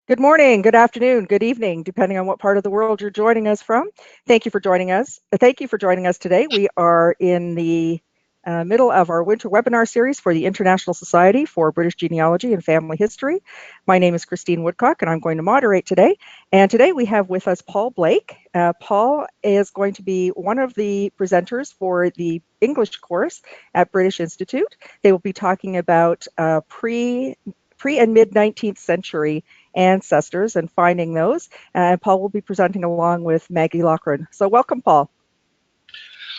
Good morning, good afternoon, good evening, depending on what part of the world you're joining us from. Thank you for joining us. Thank you for joining us today. We are in the middle of our winter webinar series for the International Society for British Genealogy and Family History. My name is Christine Woodcock, and I'm going to moderate today. And today we have with us Paul Blake. Paul is going to be one of the presenters for the English course at British Institute. They will be talking about pre and mid 19th century ancestors and finding those. And Paul will be presenting along with Maggie Loughran. So welcome, Paul.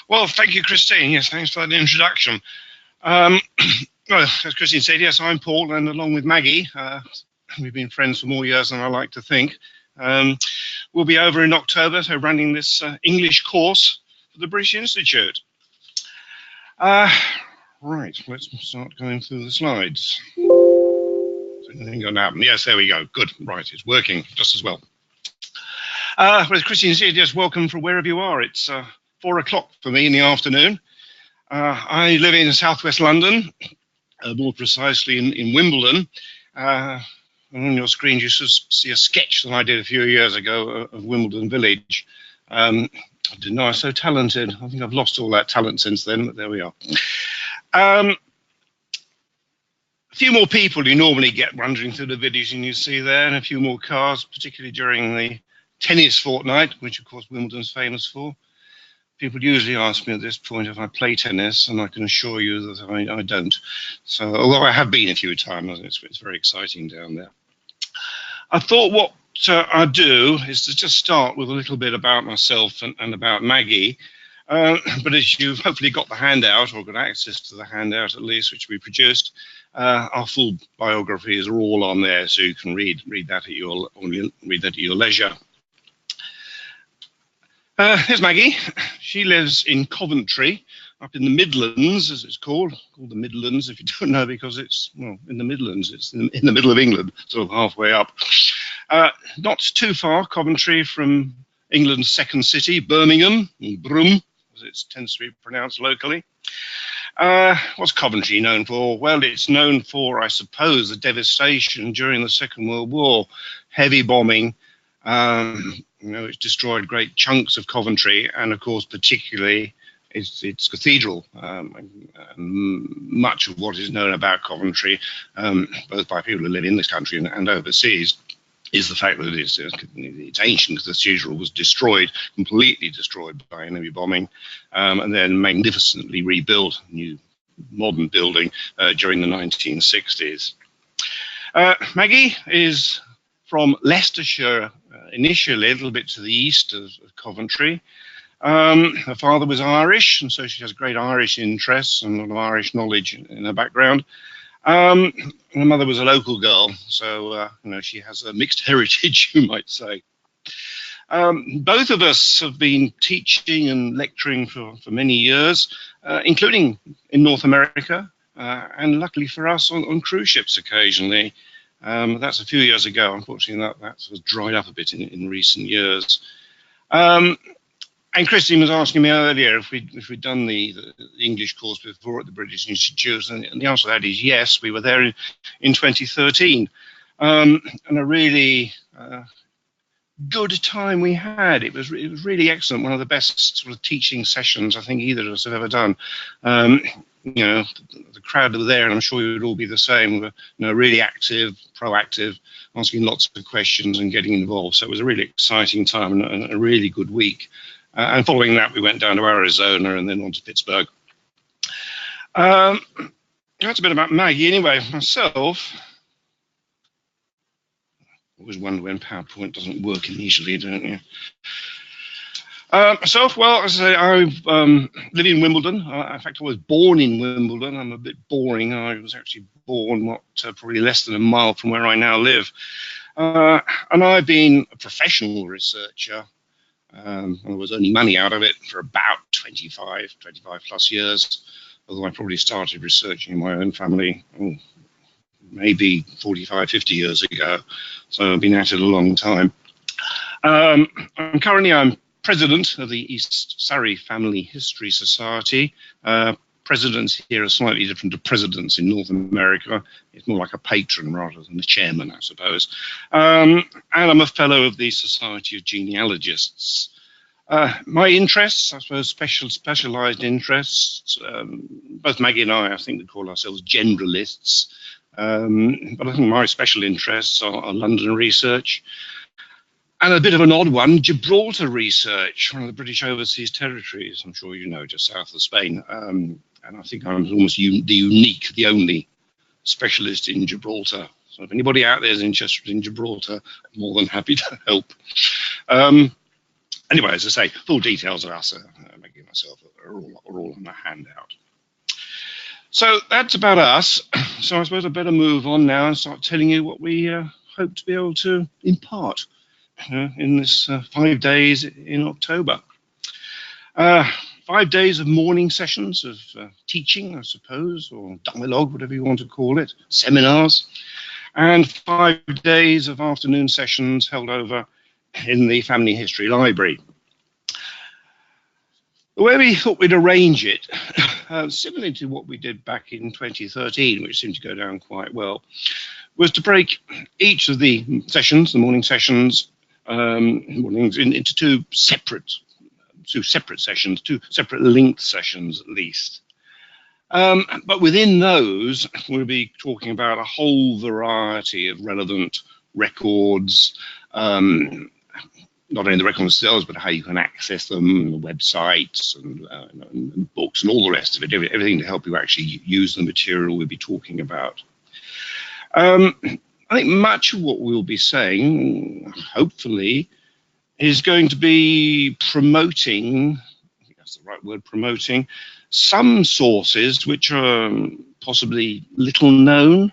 Well, thank you, Christine. Yes, thanks for that introduction. Well, as Christine said, yes, I'm Paul, and along with Maggie, we've been friends for more years than I like to think. We'll be over in October, so running this English course for the British Institute. Right, let's start going through the slides. Is anything going to happen? Yes, there we go. Good. Right, it's working just as well. Well, as Christine said, yes, welcome from wherever you are. It's 4 o'clock for me in the afternoon. I live in southwest London, more precisely in Wimbledon. And on your screen you should see a sketch that I did a few years ago of Wimbledon Village. I didn't know I was so talented. I think I've lost all that talent since then, but there we are. A few more people you normally get wandering through the village and you see there, and a few more cars, particularly during the tennis fortnight, which of course Wimbledon's famous for. People usually ask me at this point if I play tennis, and I can assure you that I don't. So, although I have been a few times, it's very exciting down there. I thought what I'd do is to just start with a little bit about myself and about Maggie. But as you've hopefully got the handout, or got access to the handout at least, which we produced, our full biographies are all on there, so you can read that at your leisure. Here's Maggie. She lives in Coventry, up in the Midlands, as it's called the Midlands, if you don't know, because it's, well, in the Midlands, it's in the middle of England, sort of halfway up. Not too far, Coventry, from England's second city, Birmingham, or Brum, as it tends to be pronounced locally. What's Coventry known for? Well, it's known for, I suppose, the devastation during the Second World War, heavy bombing. It's destroyed great chunks of Coventry, and of course, particularly its cathedral. Much of what is known about Coventry, both by people who live in this country and overseas, is the fact that its ancient cathedral was destroyed, completely destroyed by enemy bombing, and then magnificently rebuilt, new modern building during the 1960s. Maggie is from Leicestershire, initially a little bit to the east of Coventry. Her father was Irish, and so she has great Irish interests and a lot of Irish knowledge in her background. Her mother was a local girl, so she has a mixed heritage, you might say. Both of us have been teaching and lecturing for many years, including in North America, and luckily for us on cruise ships occasionally. That's a few years ago. Unfortunately, that sort of dried up a bit in recent years. And Christine was asking me earlier if we'd done the English course before at the British Institute, and the answer to that is yes. We were there in 2013, and a really good time we had. It was really excellent. One of the best sort of teaching sessions I think either of us have ever done. The crowd that were there, and I'm sure you would all be the same, were really active, proactive, asking lots of questions and getting involved. So it was a really exciting time and a really good week. And following that, we went down to Arizona and then on to Pittsburgh. That's a bit about Maggie. Anyway, myself, I always wonder when PowerPoint doesn't work initially, don't you? Myself, well, as I say, I live in Wimbledon. In fact, I was born in Wimbledon. I'm a bit boring. I was actually born probably less than a mile from where I now live. And I've been a professional researcher. I was earning money out of it for about 25 plus years, although I probably started researching in my own family maybe 45, 50 years ago. So I've been at it a long time. I'm president of the East Surrey Family History Society, presidents here are slightly different to presidents in North America. It's more like a patron rather than a chairman, I suppose. And I'm a fellow of the Society of Genealogists. My interests, I suppose, specialized interests. Both Maggie and I think we call ourselves generalists. But I think my special interests are London research. And a bit of an odd one, Gibraltar research, one of the British overseas territories, I'm sure you know, just south of Spain. And I think I'm almost the only specialist in Gibraltar. So if anybody out there is interested in Gibraltar, I'm more than happy to help. Anyway, as I say, full details of us, Maggie and myself, are all on the handout. So that's about us. So I suppose I better move on now and start telling you what we hope to be able to impart in this 5 days in October. 5 days of morning sessions of teaching, I suppose, or dialogue, whatever you want to call it, seminars, and 5 days of afternoon sessions held over in the Family History Library. The way we thought we'd arrange it, similarly to what we did back in 2013, which seemed to go down quite well, was to break each of the sessions, the morning sessions, into two separate sessions, two separate linked sessions at least. But within those, we'll be talking about a whole variety of relevant records, not only the records themselves, but how you can access them, the websites and books and all the rest of it, everything to help you actually use the material we'll be talking about. I think much of what we'll be saying, hopefully, is going to be promoting, I think that's the right word, promoting, some sources which are possibly little known,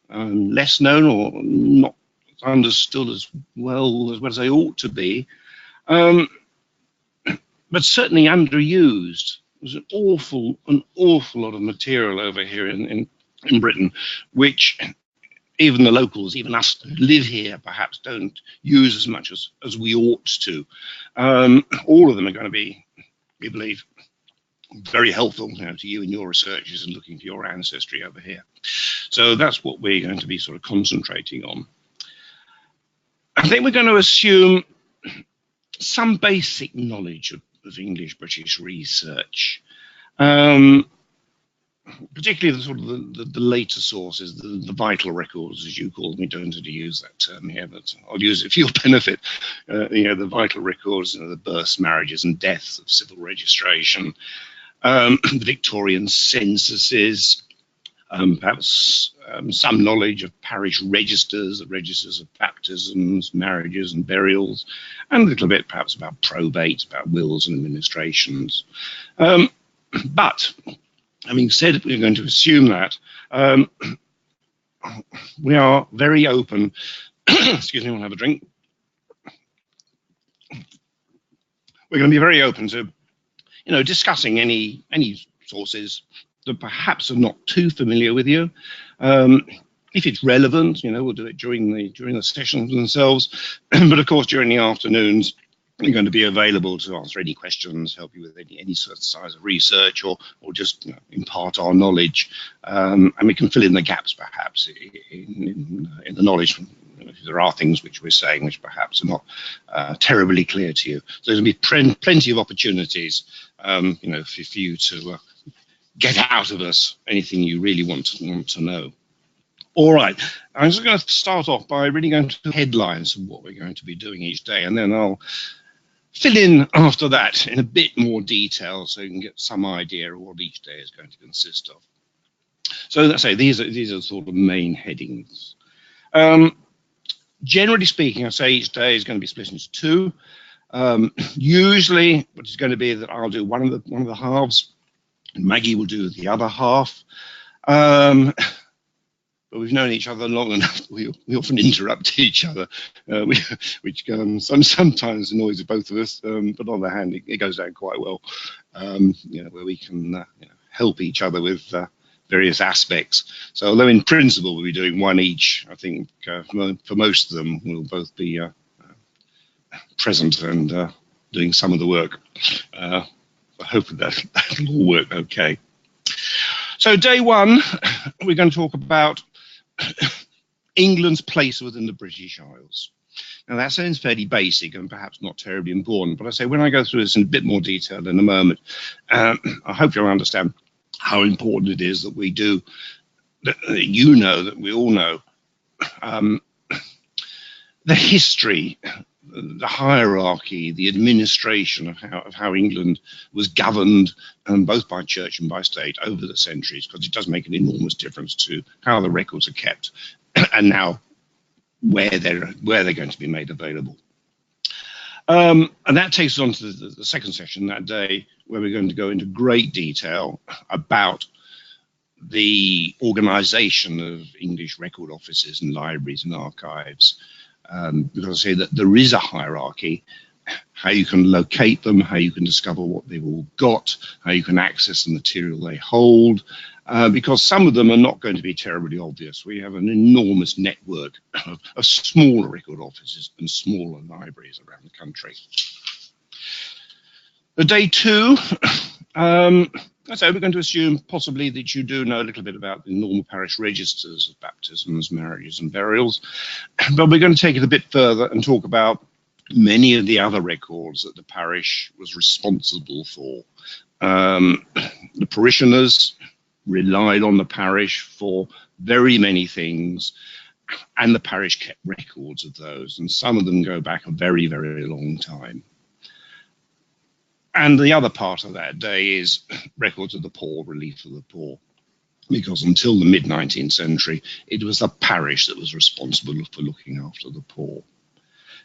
less known, or not understood as well as they ought to be, but certainly underused. There's an awful lot of material over here in Britain, which even the locals, even us who live here, perhaps don't use as much as we ought to. All of them are going to be, we believe, very helpful to you in your researches and looking for your ancestry over here. So that's what we're going to be sort of concentrating on. I think we're going to assume some basic knowledge of English-British research, particularly the sort of the later sources, the vital records, as you call them. We don't intend to use that term here, but I'll use it for your benefit. The vital records, the births, marriages, and deaths of civil registration, the Victorian censuses. Perhaps some knowledge of parish registers, the registers of baptisms, marriages and burials, and a little bit perhaps about probate, about wills and administrations. But having said we're going to assume that, we are very open. Excuse me, I'll have a drink. We're going to be very open to, discussing any sources that perhaps are not too familiar with you. If it's relevant, we'll do it during the sessions themselves. But of course, during the afternoons, we're going to be available to answer any questions, help you with any sort of size of research, or just impart our knowledge, and we can fill in the gaps perhaps in the knowledge. If there are things which we're saying which perhaps are not terribly clear to you, so there's going to be plenty of opportunities, for you to get out of us anything you really want to know. All right, I'm just going to start off by really going to the headlines of what we're going to be doing each day, and then I'll fill in after that in a bit more detail so you can get some idea of what each day is going to consist of. So let's say these are sort of main headings. Generally speaking, I say each day is going to be split into two. Usually, what it's going to be that I'll do one of the halves, and Maggie will do the other half. But we've known each other long enough. We often interrupt each other, which sometimes annoys both of us. But on the other hand, it goes down quite well, where we can help each other with various aspects. So although in principle we'll be doing one each, I think for most of them we'll both be present and doing some of the work. I hope that will all work okay. So day one, we're going to talk about England's place within the British Isles. Now that sounds fairly basic and perhaps not terribly important, but I say when I go through this in a bit more detail in a moment, I hope you'll understand how important it is that we do, that you know, that we all know, the history, the hierarchy, the administration of how England was governed, both by church and by state over the centuries, because it does make an enormous difference to how the records are kept and now where they're going to be made available. And that takes us on to the second session that day, where we're going to go into great detail about the organisation of English record offices and libraries and archives. Because I say that there is a hierarchy, how you can locate them, how you can discover what they've all got, how you can access the material they hold, because some of them are not going to be terribly obvious. We have an enormous network of smaller record offices and smaller libraries around the country. The day two, so we're going to assume possibly that you do know a little bit about the normal parish registers of baptisms, marriages and burials, but we're going to take it a bit further and talk about many of the other records that the parish was responsible for. The parishioners relied on the parish for very many things, and the parish kept records of those, and some of them go back a very, very long time. And the other part of that day is records of the poor, relief of the poor, because until the mid-19th century, it was the parish that was responsible for looking after the poor.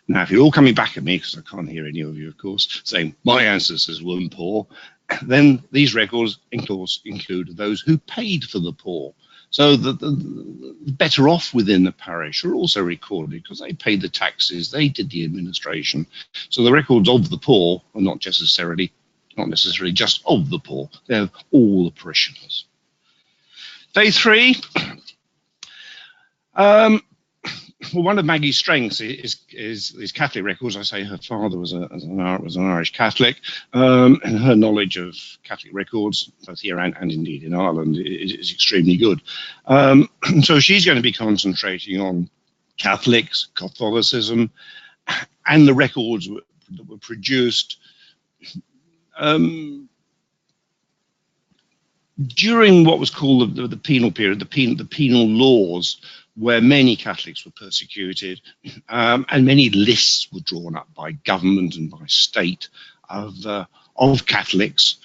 Now, if you're all coming back at me, because I can't hear any of you, of course, saying my ancestors weren't poor, then these records, of course, include those who paid for the poor. So the better off within the parish are also recorded because they paid the taxes, they did the administration. So the records of the poor are not necessarily just of the poor, they're all the parishioners. Day three, well, one of Maggie's strengths is Catholic records. I say her father was an Irish Catholic, and her knowledge of Catholic records, both here and indeed in Ireland, is extremely good. So she's going to be concentrating on Catholics, Catholicism, and the records that were produced during what was called the penal period, the penal laws, where many Catholics were persecuted, and many lists were drawn up by government and by state of Catholics,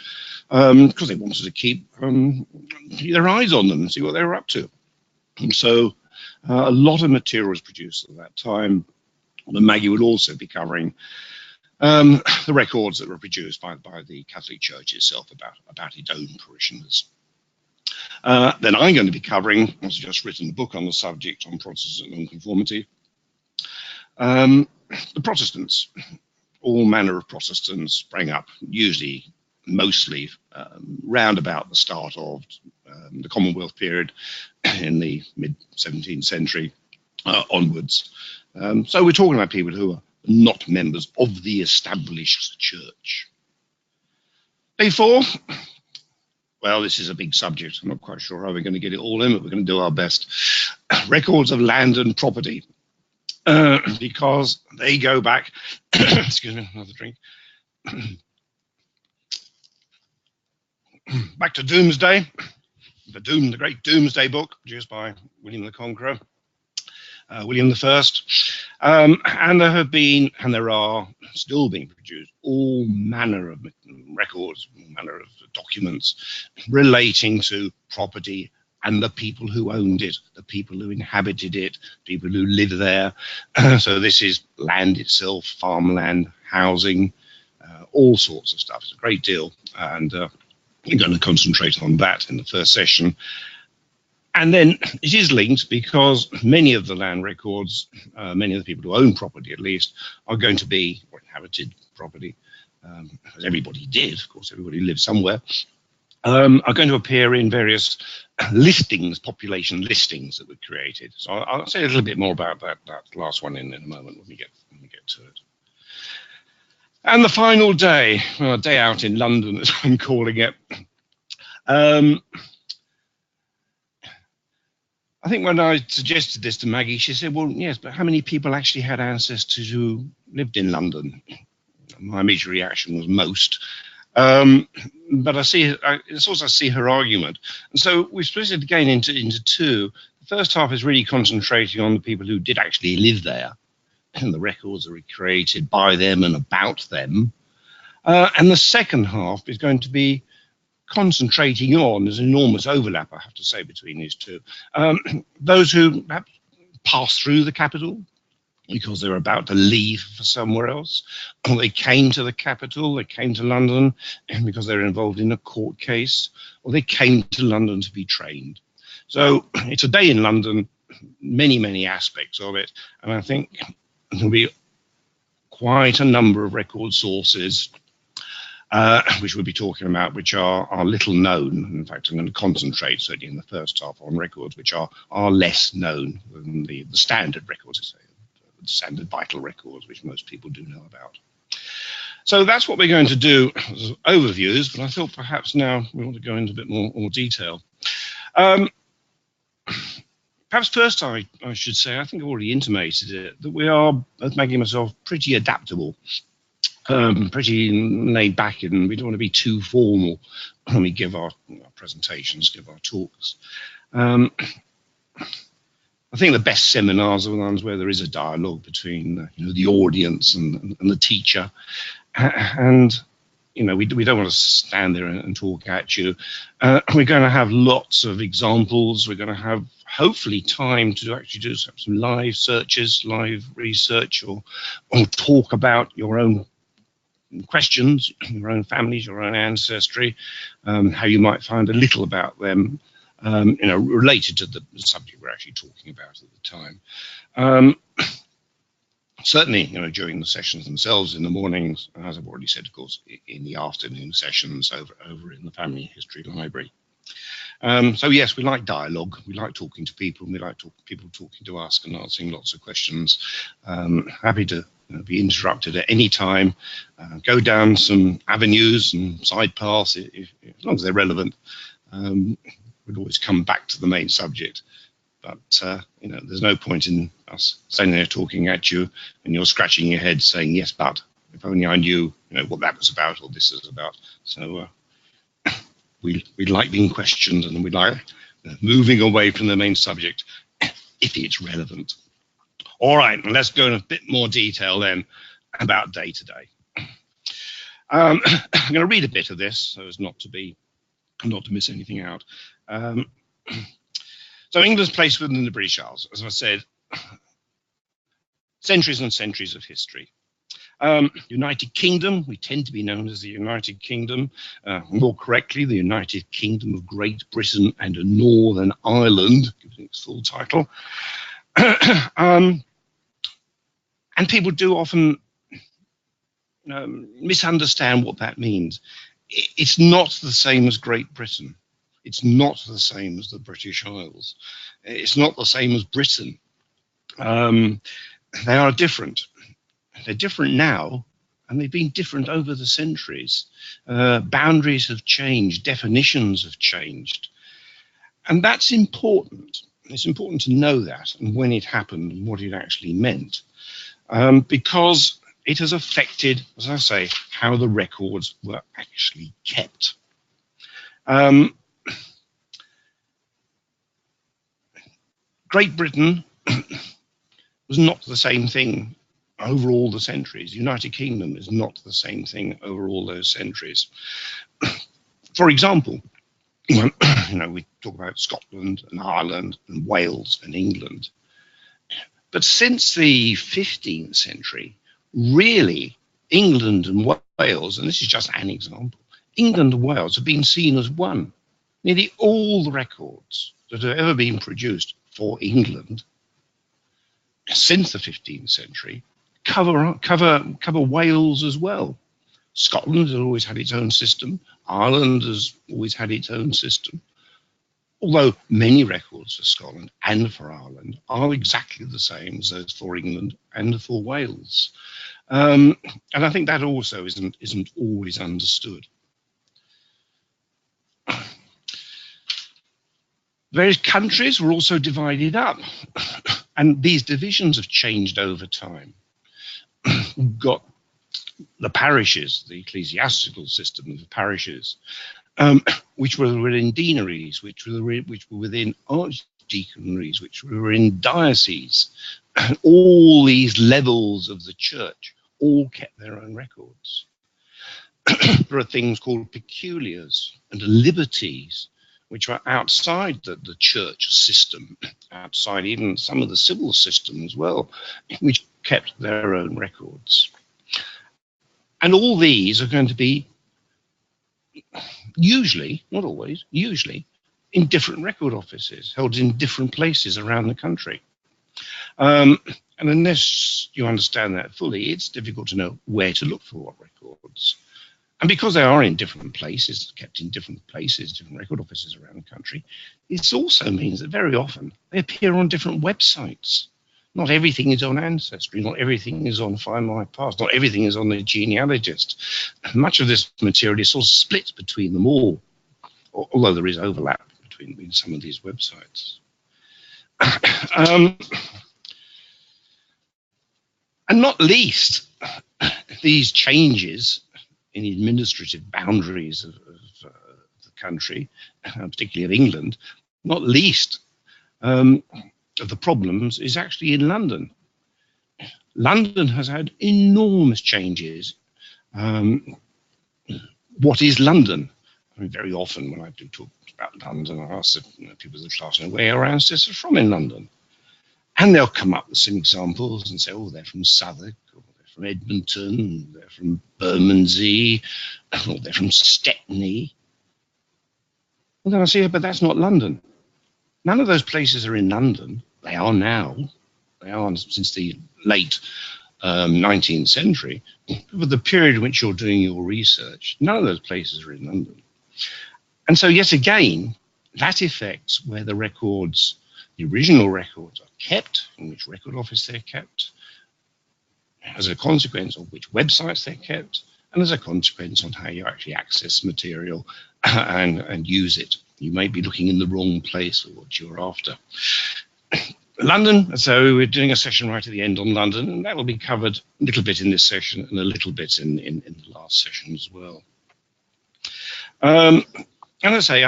because they wanted to keep their eyes on them and see what they were up to. And so a lot of material was produced at that time. But Maggie would also be covering the records that were produced by the Catholic Church itself about its own parishioners. Then I'm going to be covering, as I've just written a book on the subject on Protestant nonconformity, the Protestants. All manner of Protestants sprang up, mostly round about the start of the Commonwealth period in the mid-17th century onwards. So we're talking about people who are not members of the established church. Day four. Well, this is a big subject. I'm not quite sure how we're going to get it all in, but we're going to do our best. Records of land and property, because they go back, excuse me, another drink, back to Domesday, the great Domesday book produced by William the Conqueror, William I, and there have been, and there are still being produced, all manner of records, all manner of documents relating to property and the people who owned it, the people who inhabited it, people who live there. So this is land itself, farmland, housing, all sorts of stuff. It's a great deal, and we're going to concentrate on that in the first session. And then it is linked because many of the land records, many of the people who own property at least, are going to be, or inhabited property, as everybody did, of course, everybody lived somewhere, are going to appear in various listings, population listings that were created. So I'll say a little bit more about that last one in a moment when we get to it. And the final day, well, a day out in London, as I'm calling it, I think when I suggested this to Maggie, she said, well, yes, but how many people actually had ancestors who lived in London? My immediate reaction was most. But I see her argument. And so we split it again into two. The first half is really concentrating on the people who did actually live there, and the records are created by them and about them. And the second half is going to be concentrating on, there's an enormous overlap, I have to say, between these two. Those who passed through the capital because they were about to leave for somewhere else, or they came to the capital, they came to London because they were involved in a court case, or they came to London to be trained. So it's a day in London, many aspects of it, and I think there'll be quite a number of record sources which we'll be talking about, which are little known. In fact, I'm going to concentrate certainly in the first half on records which are less known than the standard records, the standard vital records, which most people do know about. So that's what we're going to do as overviews, but I thought perhaps now we want to go into a bit more detail. Perhaps first I should say, I think I've already intimated it, that we are, both Maggie and myself, pretty adaptable. Pretty laid back, and we don't want to be too formal when we give our presentations, give our talks. I think the best seminars are the ones where there is a dialogue between the audience and the teacher, and we don't want to stand there and talk at you. We're going to have lots of examples. We're going to have hopefully time to actually do some live searches, live research, or talk about your own questions, your own families, your own ancestry, how you might find a little about them, related to the subject we're actually talking about at the time. Certainly, during the sessions themselves in the mornings, as I've already said, of course, in the afternoon sessions over in the Family History Library. So yes, we like dialogue, we like talking to people, and we like people talking to us and answering lots of questions. Happy to be interrupted at any time, go down some avenues and side paths, as long as they're relevant. We'd always come back to the main subject. But there's no point in us standing there talking at you and you're scratching your head saying, yes, but if only I knew what that was about or this is about. So we like being questioned, and we like moving away from the main subject if it's relevant. All right, let's go in a bit more detail then about day to day. I'm going to read a bit of this so as not to miss anything out. So England's place within the British Isles, as I said, centuries and centuries of history. United Kingdom, we tend to be known as the United Kingdom, more correctly, the United Kingdom of Great Britain and Northern Ireland, given its full title. And people do often misunderstand what that means. It's not the same as Great Britain. It's not the same as the British Isles. It's not the same as Britain. They are different. They're different now, and they've been different over the centuries. Boundaries have changed, definitions have changed. And that's important. It's important to know that and when it happened and what it actually meant, because it has affected, as I say, how the records were actually kept. Great Britain was not the same thing over all the centuries. United Kingdom is not the same thing over all those centuries. For example, we talk about Scotland and Ireland and Wales and England. But since the 15th century, really, England and Wales, and this is just an example, England and Wales have been seen as one. Nearly all the records that have ever been produced for England since the 15th century cover Wales as well. Scotland has always had its own system. Ireland has always had its own system. Although many records for Scotland and for Ireland are exactly the same as those for England and for Wales. And I think that also isn't always understood. Various countries were also divided up, and these divisions have changed over time. We've got the parishes, the ecclesiastical system of the parishes, which were within deaneries, which were within archdeaconries, which were in dioceses. All these levels of the church all kept their own records. There are things called peculiars and liberties, which are outside the church system, outside even some of the civil system as well, which kept their own records. And all these are going to be usually, not always, usually in different record offices, held in different places around the country. And unless you understand that fully, it's difficult to know where to look for what records. And because they are in different places, kept in different places, different record offices around the country, it also means that very often they appear on different websites. Not everything is on Ancestry, not everything is on Find My Past, not everything is on the genealogist. Much of this material is sort of split between them all, although there is overlap between some of these websites. And not least, these changes in the administrative boundaries of the country, particularly of England, not least of the problems is actually in London. London has had enormous changes. What is London? I mean, very often when I do talk about London, I ask people that ask me where our ancestors are from in London. And they'll come up with some examples and say, oh, they're from Southwark, or they're from Edmonton, they're from Bermondsey, or they're from Stepney. And then I say, yeah, but that's not London. None of those places are in London. They are now. They are since the late 19th century. But the period in which you're doing your research, none of those places are in London. And so, yet again, that affects where the records, the original records, are kept, in which record office they're kept, as a consequence of which websites they're kept, and as a consequence on how you actually access material and use it. You may be looking in the wrong place for what you're after. London, so we're doing a session right at the end on London, and that will be covered a little bit in this session and a little bit in the last session as well. And I say,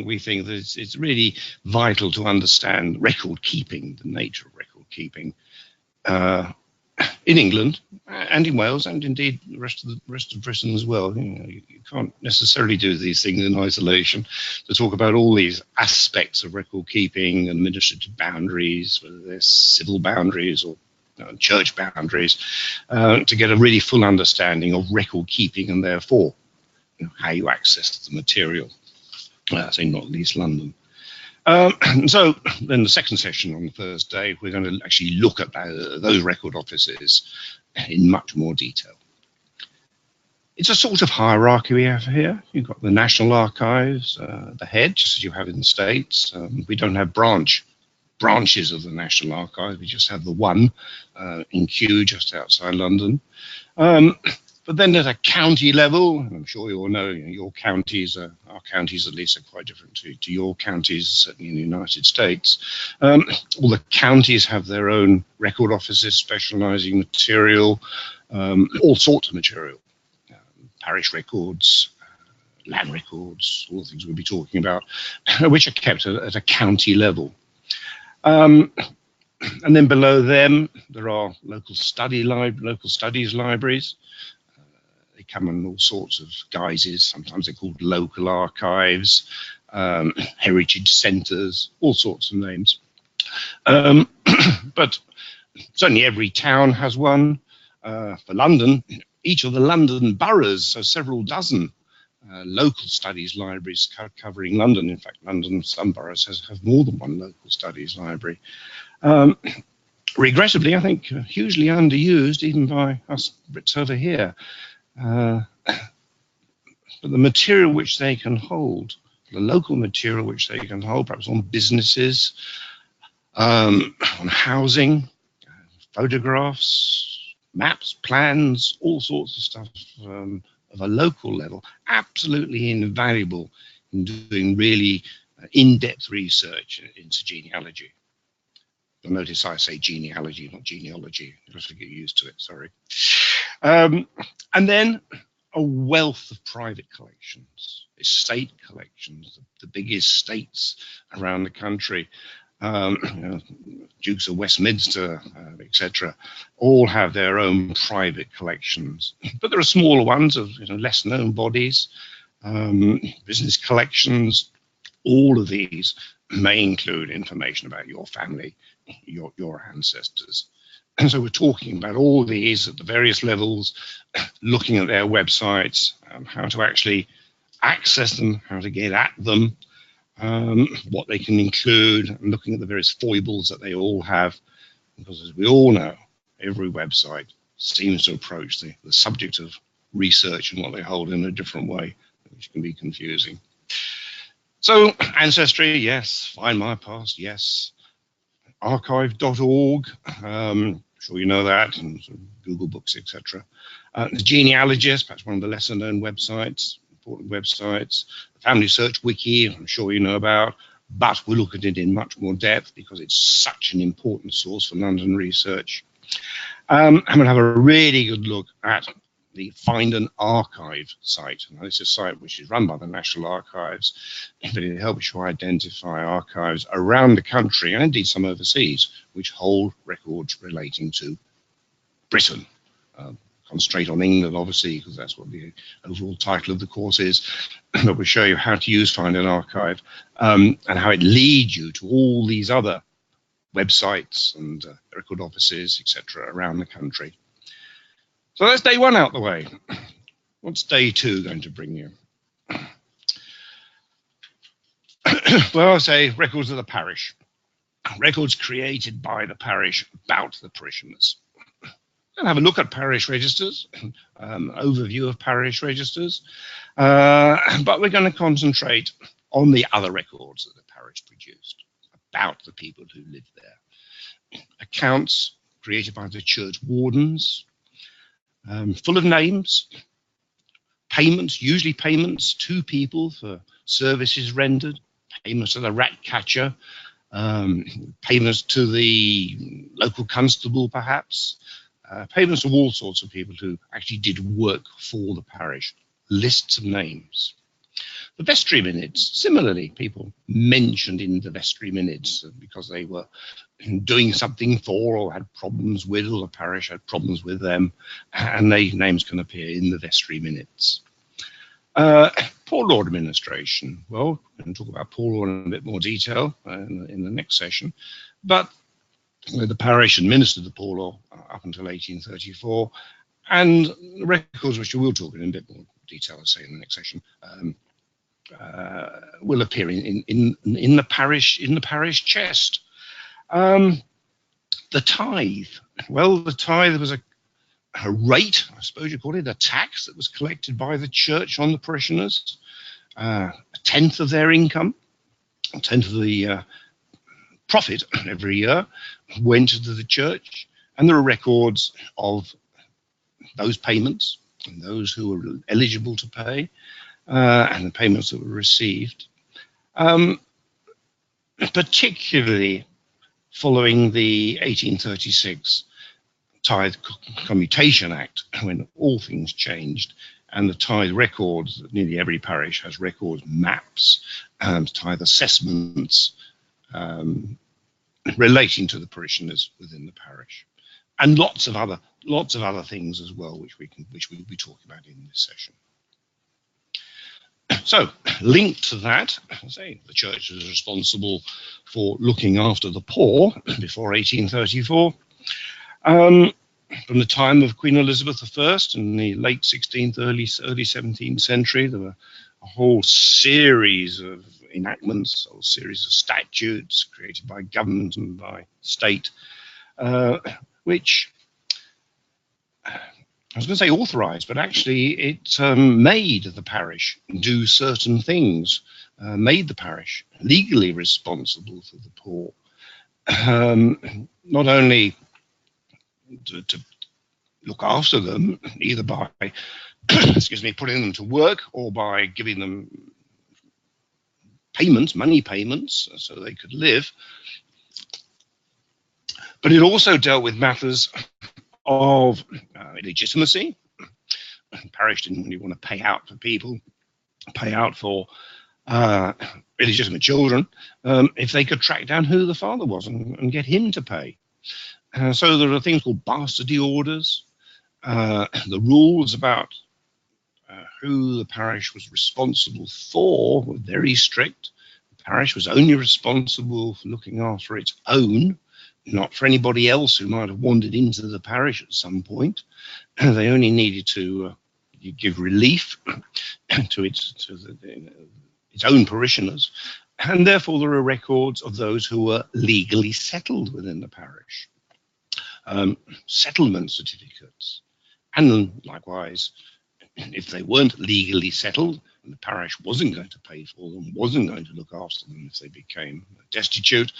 we think that it's really vital to understand record keeping, the nature of record keeping in England and in Wales, and indeed the rest of Britain as well. You can't necessarily do these things in isolation. To talk about all these aspects of record keeping and administrative boundaries, whether they're civil boundaries or church boundaries, to get a really full understanding of record keeping and therefore how you access the material, say not least London. So then the second session on the first day, we're going to actually look at those record offices in much more detail. It's a sort of hierarchy we have here. You've got the National Archives, the head, just as you have in the States. We don't have branches of the National Archives. We just have the one in Kew, just outside London. But then at a county level, and I'm sure you all know, your counties, our counties at least, are quite different to your counties, certainly in the United States. All the counties have their own record offices specializing material, all sorts of material, parish records, land records, all the things we'll be talking about, which are kept at a county level. And then below them, there are local studies libraries. They come in all sorts of guises. Sometimes they're called local archives, heritage centres, all sorts of names. But certainly every town has one. For London, each of the London boroughs, so several dozen local studies libraries covering London. In fact, London, some boroughs have more than one local studies library. Regrettably, I think hugely underused even by us Brits over here. But the material which they can hold, the local material which they can hold, perhaps on businesses, on housing, photographs, maps, plans, all sorts of stuff of a local level, absolutely invaluable in doing really in-depth research into genealogy. You'll notice I say genealogy, not genealogy. You'll have to get used to it, sorry. And then a wealth of private collections, estate collections, the big estates around the country, Dukes of Westminster, etc., all have their own private collections. But there are smaller ones of less known bodies, business collections. All of these may include information about your family, your ancestors. And so we're talking about all these at the various levels, looking at their websites, how to actually access them, how to get at them, what they can include, and looking at the various foibles that they all have. Because as we all know, every website seems to approach the subject of research and what they hold in a different way, which can be confusing. So Ancestry, yes. Find My Past, yes. Archive.org, I'm sure you know that, and Google Books, etc. The Genealogist, perhaps one of the lesser known websites, important websites. The Family Search Wiki, I'm sure you know about, but we'll look at it in much more depth because it's such an important source for London research. And we'll have a really good look at the Find and Archive site. Now, this is a site which is run by the National Archives, but it helps you identify archives around the country and indeed some overseas, which hold records relating to Britain. Concentrate on England, obviously, because that's what the overall title of the course is, but we'll show you how to use Find and Archive and how it leads you to all these other websites and record offices, etc., around the country. So that's day one out the way. What's day two going to bring you? Well, I say records of the parish. Records created by the parish about the parishioners. We'll have a look at parish registers, overview of parish registers, but we're going to concentrate on the other records that the parish produced about the people who lived there. Accounts created by the church wardens, full of names, payments, usually payments to people for services rendered, payments to the rat catcher, payments to the local constable perhaps, payments to all sorts of people who actually did work for the parish, lists of names. The vestry minutes, similarly, people mentioned in the vestry minutes because they were doing something for or had problems with, or the parish had problems with them, and their names can appear in the vestry minutes. Poor law administration. Well, we're going to talk about poor law in a bit more detail in the next session, but the parish administered the poor law up until 1834, and records which we will talk in a bit more detail, I'll say, in the next session, will appear in the parish chest. The tithe. Well, the tithe was a rate, I suppose you call it, a tax that was collected by the church on the parishioners. A tenth of their income, a tenth of the profit every year went to the church, and there are records of those payments and those who were eligible to pay, and the payments that were received, particularly following the 1836 Tithe Commutation Act, when all things changed, and the tithe records, nearly every parish has records, maps, tithe assessments relating to the parishioners within the parish, and lots of other things as well, which we'll be talking about in this session. So, linked to that, I say the church was responsible for looking after the poor before 1834. From the time of Queen Elizabeth I in the late 16th, early 17th century, there were a whole series of enactments, a whole series of statutes created by government and by state, which I was going to say authorized, but actually it made the parish do certain things, made the parish legally responsible for the poor, not only to look after them, either by excuse me, putting them to work or by giving them payments, money payments, so they could live. But it also dealt with matters of illegitimacy. The parish didn't really want to pay out for people, pay out for illegitimate children, if they could track down who the father was and get him to pay. So there are things called bastardy orders. The rules about who the parish was responsible for were very strict. The parish was only responsible for looking after its own, not for anybody else who might have wandered into the parish at some point. They only needed to give relief to its own parishioners, and therefore there are records of those who were legally settled within the parish. Settlement certificates, and likewise, if they weren't legally settled and the parish wasn't going to pay for them, wasn't going to look after them if they became destitute,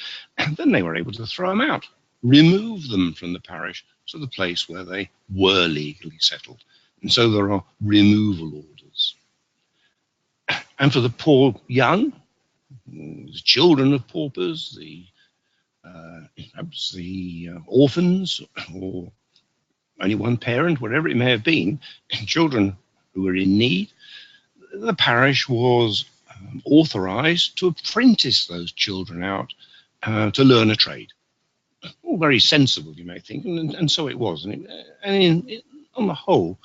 then they were able to throw them out, remove them from the parish to the place where they were legally settled. And so there are removal orders. And for the poor young, the children of paupers, perhaps the orphans, or only one parent, whatever it may have been, children who were in need, the parish was authorized to apprentice those children out to learn a trade. All very sensible, you may think, and so it was. And on the whole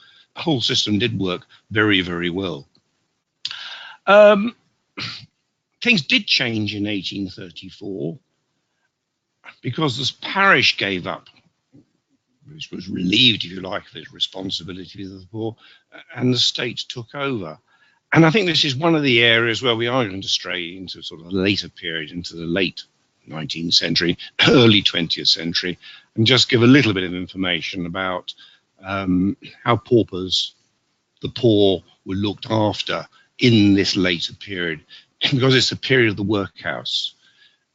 system did work very, very well. Things did change in 1834 because this parish gave up, which was relieved, if you like, of its responsibility to the poor, and the state took over. And I think this is one of the areas where we are going to stray into sort of a later period, into the late 19th century, early 20th century, and just give a little bit of information about how paupers, the poor, were looked after in this later period, because it's a period of the workhouse,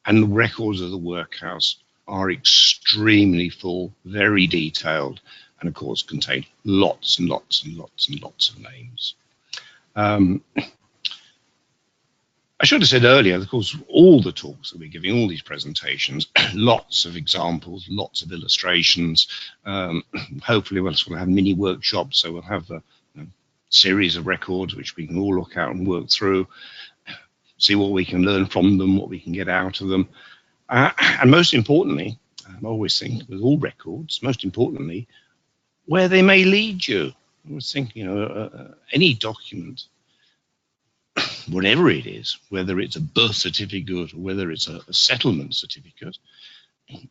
and the records of the workhouse are extremely full, very detailed, and of course contain lots and lots and lots and lots of names. I should have said earlier, of course, all the talks that we're giving, all these presentations, lots of examples, lots of illustrations. Hopefully we'll sort of have mini workshops, so we'll have a series of records which we can all look at and work through, see what we can learn from them, what we can get out of them. And most importantly, I always think with all records, most importantly, where they may lead you. I always think, any document, whatever it is, whether it's a birth certificate or whether it's a settlement certificate, it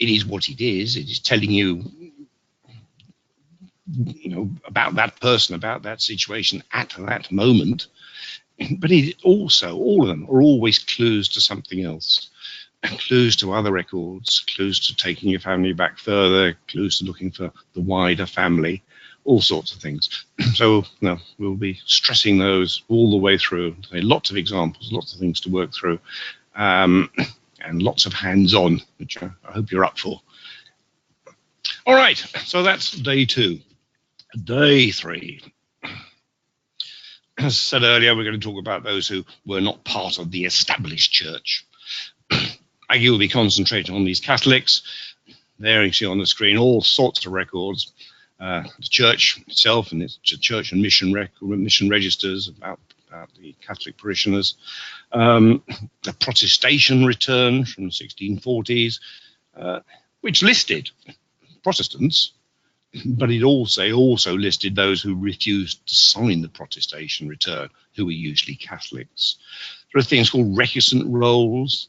is what it is. It is telling you, about that person, about that situation at that moment. But it also, all of them are always clues to something else. Clues to other records, clues to taking your family back further, clues to looking for the wider family, all sorts of things. So we'll be stressing those all the way through. Lots of examples, lots of things to work through, and lots of hands-on, which I hope you're up for. All right, so that's day 2. Day 3. As I said earlier, we're going to talk about those who were not part of the established church. I will be concentrating on these Catholics. There you see on the screen all sorts of records. The church itself and its church and mission registers about the Catholic parishioners. The protestation return from the 1640s, which listed Protestants, but it also listed those who refused to sign the protestation return, who were usually Catholics. There are things called recusant rolls,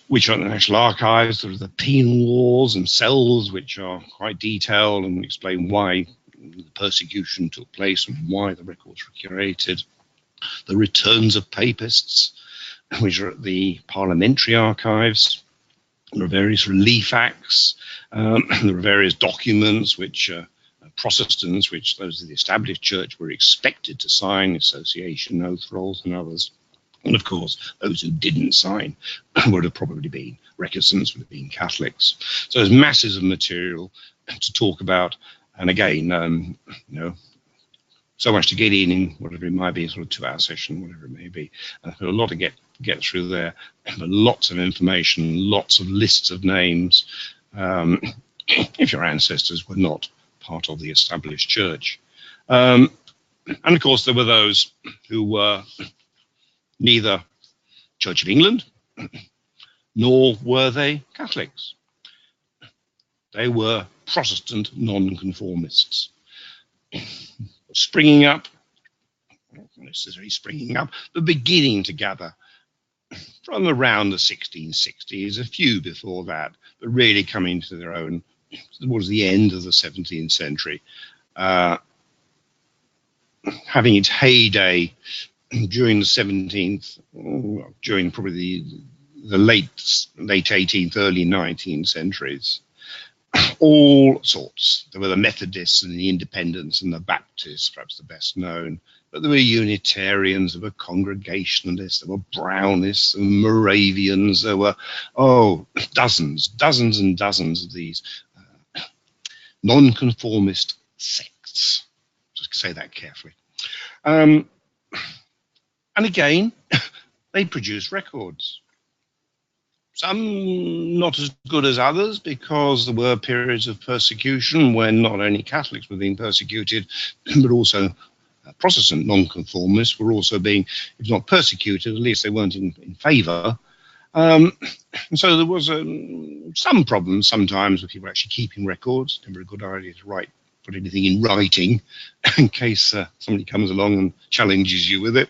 which are in the National Archives. There are the penal laws and cells, which are quite detailed and explain why the persecution took place and why the records were curated. The returns of papists, which are at the Parliamentary Archives. There are various relief acts. There are various documents which Protestants, which those of the established church were expected to sign, association oath rolls and others. And of course, those who didn't sign would have probably been recusants, would have been Catholics. So there's masses of material to talk about. And again, so much to get in whatever it might be, sort of 2-hour session, whatever it may be. A lot to get through there, but lots of information, lots of lists of names, if your ancestors were not part of the established church. And of course, there were those who were neither Church of England, nor were they Catholics. They were Protestant nonconformists, springing up, not necessarily springing up, but beginning to gather from around the 1660s, a few before that, but really coming to their own towards the end of the 17th century, having its heyday during the 17th, during probably the late 18th, early 19th centuries. All sorts. There were the Methodists and the Independents and the Baptists, perhaps the best known. But there were Unitarians, there were Congregationalists, there were Brownists and Moravians. There were, dozens and dozens of these nonconformist sects. Just say that carefully. And again, they produced records. Some not as good as others, because there were periods of persecution when not only Catholics were being persecuted, but also Protestant nonconformists were also being, if not persecuted, at least they weren't in favour. And so there was some problems sometimes with people actually keeping records. Never a good idea to put anything in writing in case somebody comes along and challenges you with it.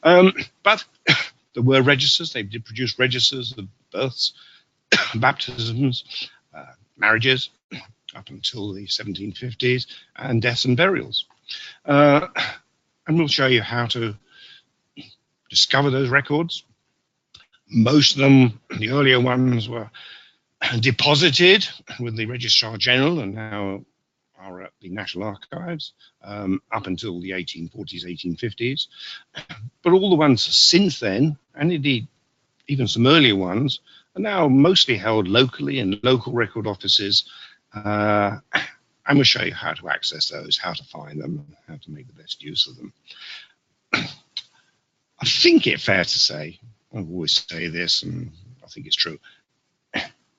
But there were registers. They did produce registers of births, baptisms, marriages up until the 1750s, and deaths and burials. And we'll show you how to discover those records. Most of them, the earlier ones, were deposited with the Registrar General and now are at the National Archives up until the 1840s, 1850s. But all the ones since then, and indeed even some earlier ones, are now mostly held locally in local record offices. And we'll show you how to access those, how to find them, and how to make the best use of them. I think it's fair to say, I always say this, and I think it's true,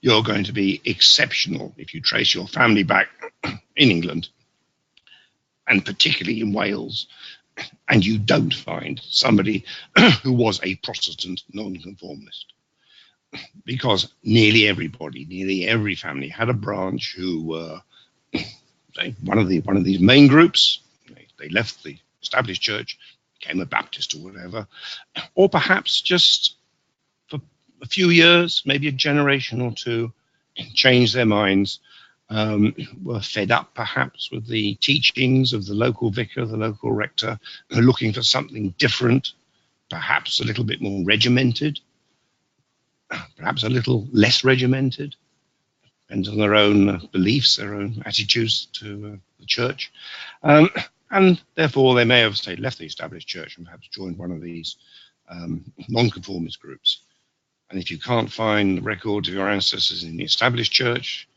you're going to be exceptional if you trace your family back in England, and particularly in Wales, and you don't find somebody who was a Protestant nonconformist. Because nearly every family had a branch who were one of these main groups. They left the established church, became a Baptist or whatever, or perhaps just for a few years, maybe a generation or two, changed their minds, were fed up perhaps with the teachings of the local vicar, the local rector, looking for something different, perhaps a little bit more regimented, perhaps a little less regimented, depends on their own beliefs, their own attitudes to the church. And therefore they may have, say, left the established church and perhaps joined one of these nonconformist groups. And if you can't find the records of your ancestors in the established church,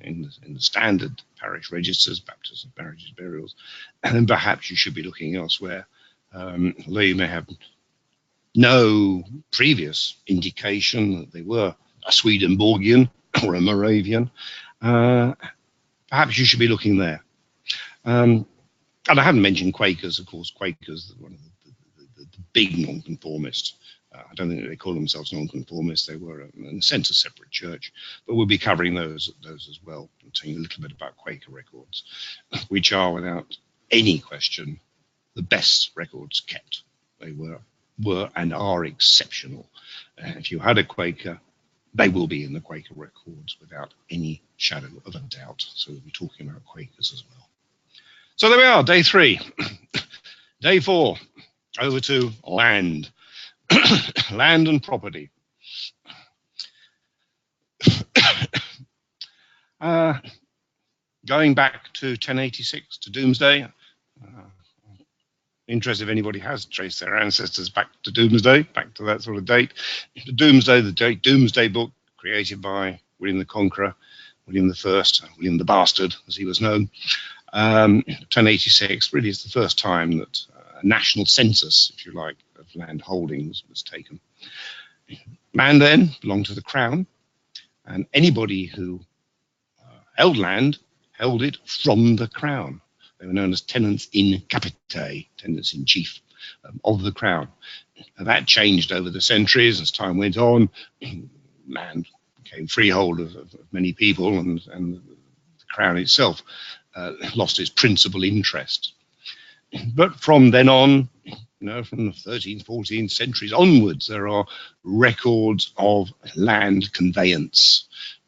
in the standard parish registers, baptisms, marriages, burials, then perhaps you should be looking elsewhere. Although you may have no previous indication that they were a Swedenborgian or a Moravian, perhaps you should be looking there. And I haven't mentioned Quakers, of course. Quakers, one of the big nonconformists. I don't think they call themselves nonconformists. They were, in a sense, a separate church. But we'll be covering those as well, and telling a little bit about Quaker records, which are, without any question, the best records kept. They were and are exceptional. If you had a Quaker, they will be in the Quaker records without any shadow of a doubt. So we'll be talking about Quakers as well. So there we are, day 3. Day 4, over to land. Land and property. Going back to 1086, to Doomsday. Interested if anybody has traced their ancestors back to Doomsday, back to that sort of date. The Doomsday Book, created by William the Conqueror, William I, William the Bastard, as he was known. 1086 really is the first time that a national census, if you like, of land holdings was taken. Land then belonged to the crown, and anybody who held land held it from the crown. They were known as tenants in capite, tenants in chief of the crown. And that changed over the centuries as time went on. Land became freehold of many people, and the crown itself lost its principal interest. But from then on, from the 13th, 14th centuries onwards, there are records of land conveyance.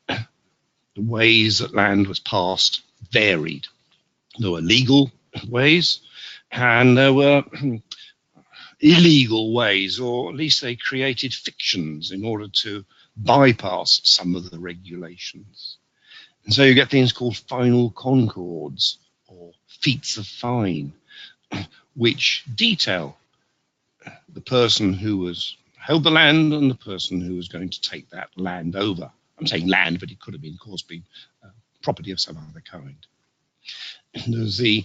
The ways that land was passed varied. There were legal ways, and there were illegal ways, or at least they created fictions in order to bypass some of the regulations. And so you get things called final concords or feats of fine, which detail the person who was held the land and the person who was going to take that land over. I'm saying land, but it could have been, of course, been property of some other kind. And there's the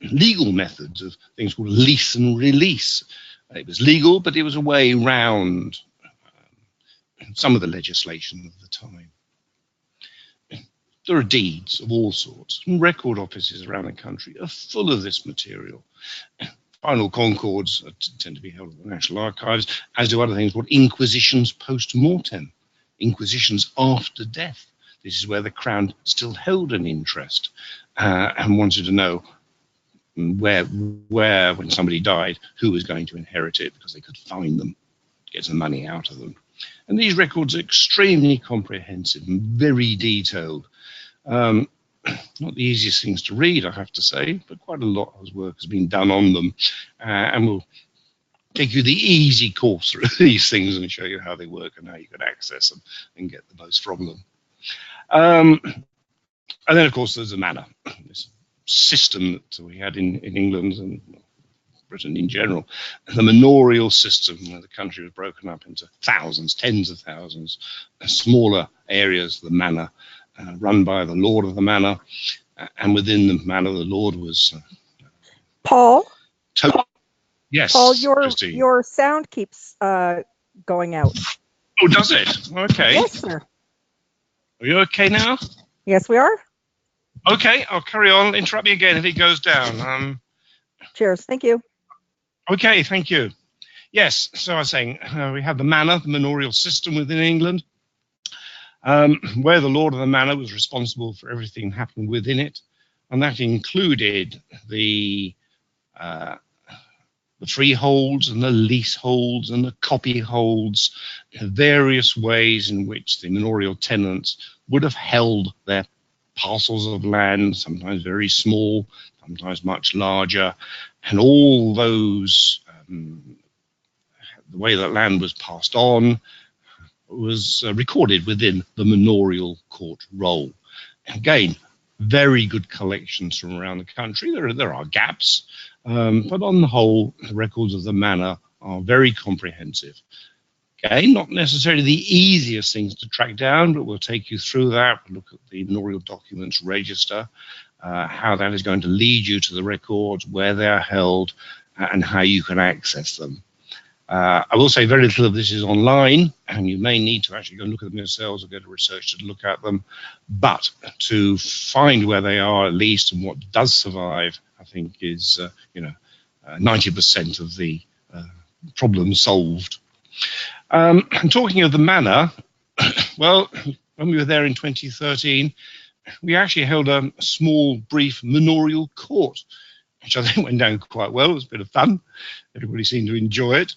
legal methods of things called lease and release. It was legal, but it was a way round some of the legislation of the time. There are deeds of all sorts, and record offices around the country are full of this material. Final concords tend to be held at the National Archives, as do other things called inquisitions post-mortem, inquisitions after death. This is where the crown still held an interest and wanted to know where, when somebody died, who was going to inherit it, because they could find them, get some money out of them. And these records are extremely comprehensive and very detailed. Not the easiest things to read, I have to say, but quite a lot of work has been done on them. And we'll take you the easy course through these things and show you how they work and how you can access them and get the most from them. And then, of course, there's the manor, this system that we had in England and Britain in general, the manorial system, where the country was broken up into thousands, tens of thousands, smaller areas, the manor, run by the lord of the manor, and within the manor, the lord was... Paul? Yes, Paul, Christine. your sound keeps going out. Oh, does it? Okay. Yes, sir. Are you okay now? Yes, we are. Okay, I'll carry on. Interrupt me again if it goes down. Cheers. Thank you. Okay, thank you. Yes, so I was saying we have the manor, the manorial system within England, where the lord of the manor was responsible for everything that happened within it, and that included the freeholds and the leaseholds and the copyholds, various ways in which the manorial tenants would have held their parcels of land, sometimes very small, sometimes much larger, and all those, the way that land was passed on was recorded within the manorial court roll. Again, very good collections from around the country. There are gaps, but on the whole, the records of the manor are very comprehensive. Again, not necessarily the easiest things to track down, but we'll take you through that. We'll look at the manorial documents register, how that is going to lead you to the records, where they are held, and how you can access them. I will say very little of this is online, and you may need to actually go and look at them yourselves or go to research to look at them. But to find where they are at least and what does survive, I think is 90% of the problem solved. And talking of the manor, well, when we were there in 2013, we actually held a small, brief manorial court, which I think went down quite well. It was a bit of fun. Everybody seemed to enjoy it.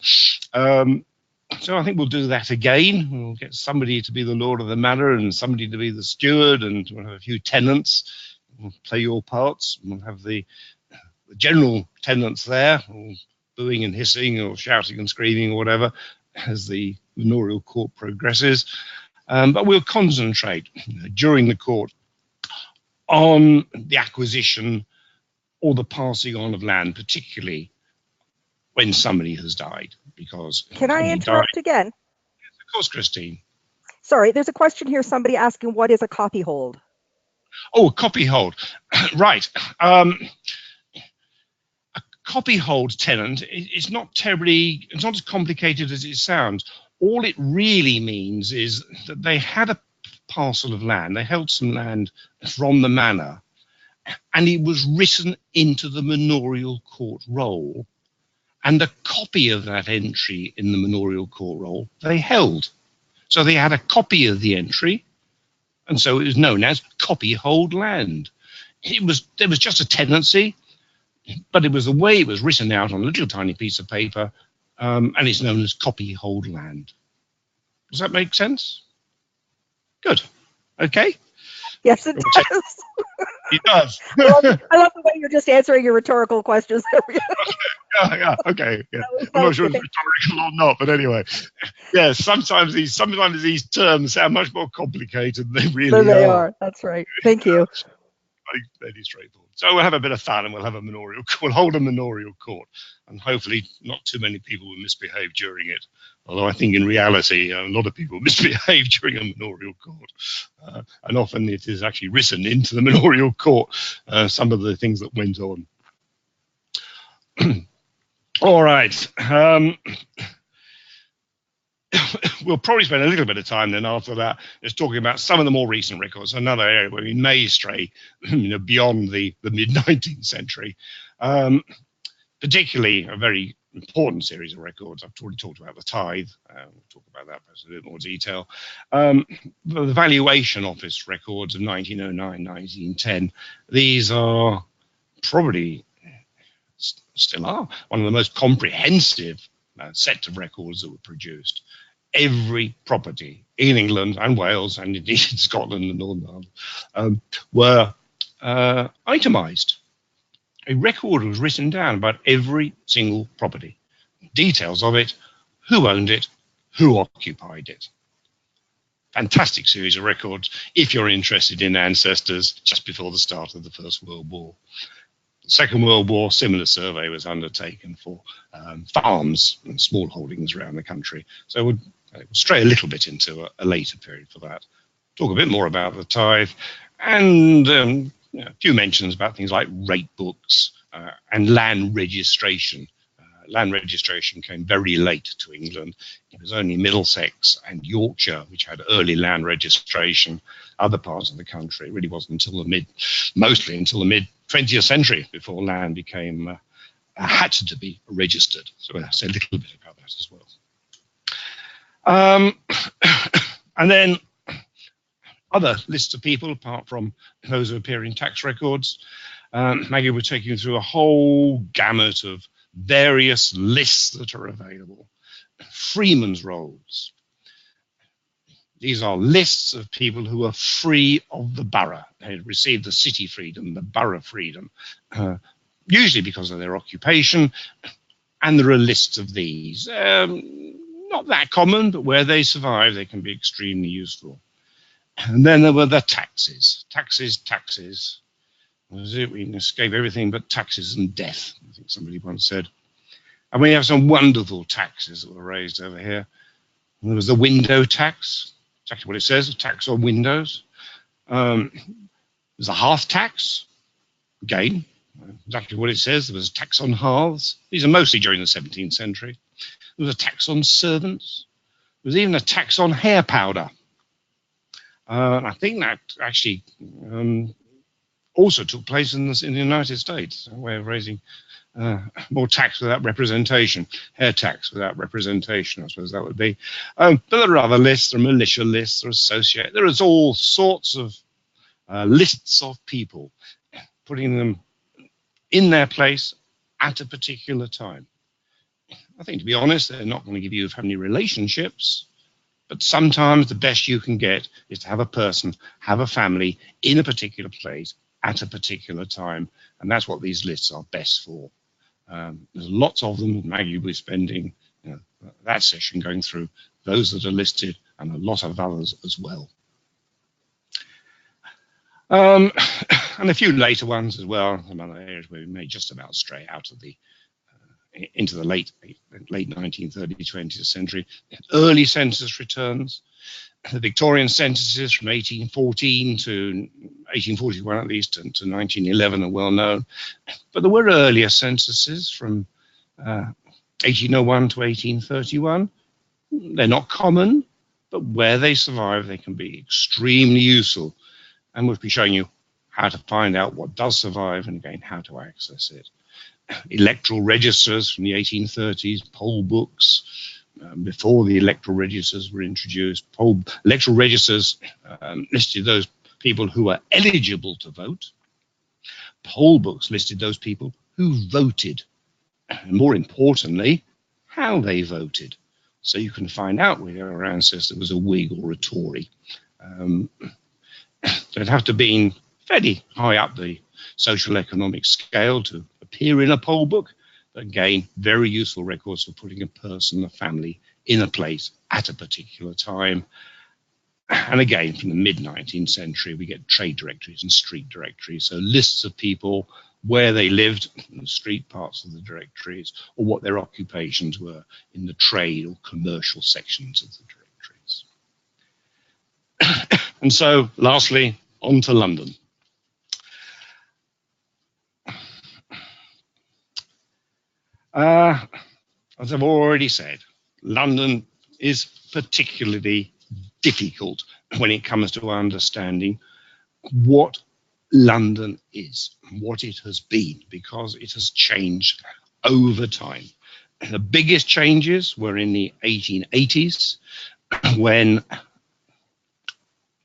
So I think we'll do that again. We'll get somebody to be the lord of the manor and somebody to be the steward, and we'll have a few tenants. We'll play your parts. We'll have the general tenants there, all booing and hissing or shouting and screaming or whatever as the manorial court progresses. But we'll concentrate during the court on the acquisition or the passing on of land, particularly when somebody has died. Because can I interrupt again? Of course, Christine. Sorry, there's a question here. Somebody asking, what is a copyhold? Oh, copyhold. Right. A copyhold tenant is not terribly, it's not as complicated as it sounds. All it really means is that they had a parcel of land, they held some land from the manor, and it was written into the manorial court roll, and a copy of that entry in the manorial court roll they held. So they had a copy of the entry, and so it was known as copyhold land. There was just a tenancy, but it was the way it was written out on a little tiny piece of paper, and it's known as copyhold land. Does that make sense? Good. Okay. Yes, it does. It does. I love the way you're just answering your rhetorical questions. Yeah, okay. Yeah. I'm not sure it's rhetorical or not, but anyway. Yeah, sometimes these terms sound much more complicated than they really They are. That's right. Thank you. Very straightforward. So we'll have a bit of fun, and we'll hold a manorial court, and hopefully not too many people will misbehave during it. Although I think in reality, a lot of people misbehave during a manorial court, and often it is actually written into the manorial court some of the things that went on. All right. We'll probably spend a little bit of time then after that just talking about some of the more recent records, another area where we may stray beyond the mid-19th century. Particularly a very important series of records. I've already talked about the tithe. We'll talk about that perhaps in a bit more detail. The Valuation Office records of 1909, 1910. These are probably, still are, one of the most comprehensive set of records that were produced. Every property in England and Wales, and indeed in Scotland and Northern Ireland, were itemised. A record was written down about every single property, details of it, who owned it, who occupied it. Fantastic series of records if you're interested in ancestors just before the start of the First World War. The Second World War, similar survey was undertaken for farms and small holdings around the country. So we'll stray a little bit into a later period for that. Talk a bit more about the tithe, and a few mentions about things like rate books and land registration. Land registration came very late to England. It was only Middlesex and Yorkshire which had early land registration. Other parts of the country, it really wasn't until mostly until the mid-20th century before land became had to be registered. So I'll say a little bit about that as well. And then other lists of people, apart from those who appear in tax records. Maggie will take you through a whole gamut of various lists that are available. Freeman's rolls. These are lists of people who are free of the borough. They had received the city freedom, the borough freedom, usually because of their occupation, and there are lists of these. Not that common, but where they survive, they can be extremely useful. And then there were the taxes. Taxes. We can escape everything but taxes and death, I think somebody once said. And we have some wonderful taxes that were raised over here. And there was the window tax, exactly what it says, a tax on windows. There's a hearth tax, again, exactly what it says. There was a tax on hearths. These are mostly during the 17th century. There was a tax on servants. There was even a tax on hair powder. I think that actually also took place in the United States, a way of raising more tax without representation, hair tax without representation, I suppose that would be. But there are other lists, there are militia lists, there are associate, there is all sorts of lists of people, putting them in their place at a particular time. I think, to be honest, they're not going to give you family relationships, but sometimes the best you can get is to have a person, have a family in a particular place at a particular time. And that's what these lists are best for. There's lots of them. Maggie will be spending that session going through those that are listed and a lot of others as well. And a few later ones as well, some other areas where we may just about stray out of the into the late 19th, early 20th century. Early census returns, the Victorian censuses from 1814 to 1841 at least, and to 1911 are well known. But there were earlier censuses from 1801 to 1831. They're not common, but where they survive, they can be extremely useful. And we'll be showing you how to find out what does survive and, again, how to access it. Electoral registers from the 1830s, poll books, before the electoral registers were introduced. Electoral registers listed those people who were eligible to vote. Poll books listed those people who voted. And more importantly, how they voted. So you can find out whether your ancestor was a Whig or a Tory. They'd have to have been fairly high up the social economic scale to appear in a poll book. Again, very useful records for putting a person, a family, in a place at a particular time. And again, from the mid-19th century, we get trade directories and street directories. So lists of people, where they lived in the street parts of the directories, or what their occupations were in the trade or commercial sections of the directories. And so, lastly, on to London. As I've already said, London is particularly difficult when it comes to understanding what London is, what it has been, because it has changed over time. The biggest changes were in the 1880s, when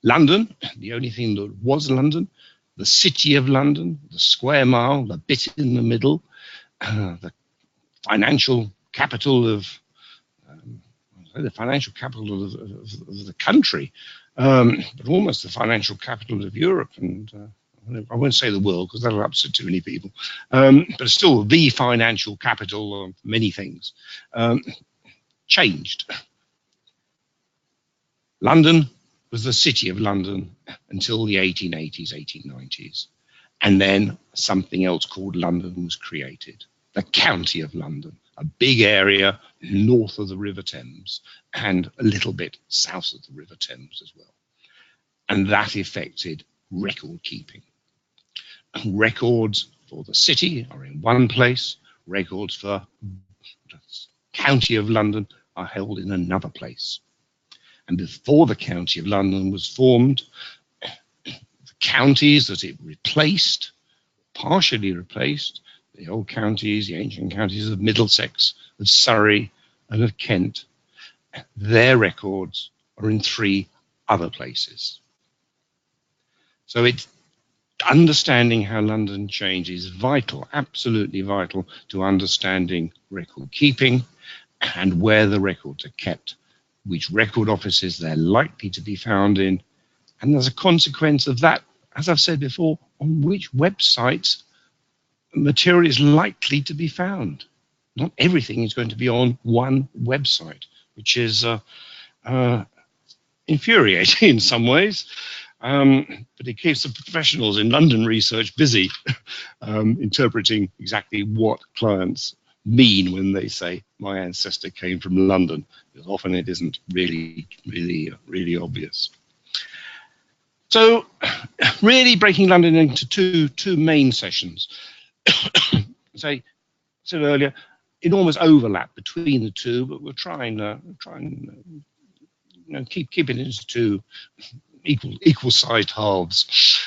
London, the only thing that was London, the City of London, the square mile, the bit in the middle, the financial capital of the country, but almost the financial capital of Europe, and I won't say the world because that'll upset too many people, but it's still the financial capital of many things, changed. London was the City of London until the 1880s, 1890s, and then something else called London was created. The County of London, a big area north of the River Thames and a little bit south of the River Thames as well. And that affected record keeping. Records for the city are in one place, records for the County of London are held in another place. And before the County of London was formed, the counties that it replaced, partially replaced, the old counties, the ancient counties of Middlesex, of Surrey, and of Kent, their records are in 3 other places. So it's understanding how London changed is vital, absolutely vital, to understanding record keeping and where the records are kept, which record offices they're likely to be found in, and as a consequence of that, as I've said before, on which websites material is likely to be found. Not everything is going to be on one website, which is infuriating in some ways, but it keeps the professionals in London research busy interpreting exactly what clients mean when they say my ancestor came from London, because often it isn't really obvious. So really breaking London into two main sessions. As I said earlier, enormous overlap between the two, but we'll try and keep it into 2 equal-sized halves.